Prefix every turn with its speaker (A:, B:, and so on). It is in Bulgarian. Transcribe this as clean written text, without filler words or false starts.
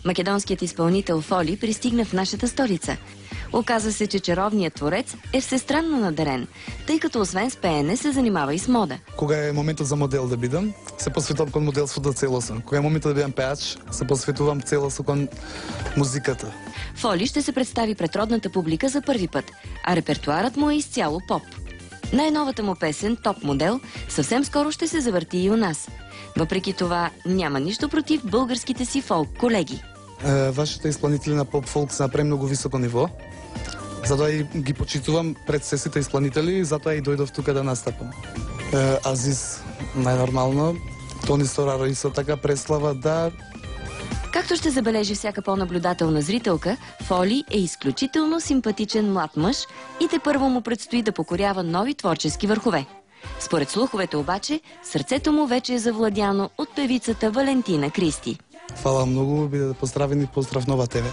A: Македонският изпълнител Фоли пристигна в нашата столица. Оказа се, че чаровният творец е всестранно надарен, тъй като освен с пеене се занимава и с мода.
B: Кога е моментът за модел да бидам, се посветувам кон моделството целосно. Кога е моментът да бидам пеач, се посветувам целосно кон музиката.
A: Фоли ще се представи пред родната публика за първи път, а репертуарът му е изцяло поп. Най-новата му песен «Топ модел» съвсем скоро ще се завърти и у нас. Въпреки това няма нищо против българските си фолк колеги.
B: Вашите изпълнители на поп-фолк са на премногу високо ниво. Затоа и ги почитувам пред сесите изпълнители, затоа и дојдов тука да настапам. Азис най-нормално, Тони Стораро и така Преслава, да.
A: Както ще забележи всяка по-наблюдателна зрителка, Фоли е изключително симпатичен млад мъж и тепърво му предстои да покорява нови творчески върхове. Според слуховете обаче, сърцето му вече е завладяно от певицата Валентина Кристи.
B: Фала многу, биде да поздравени, поздрав Нова ТВ.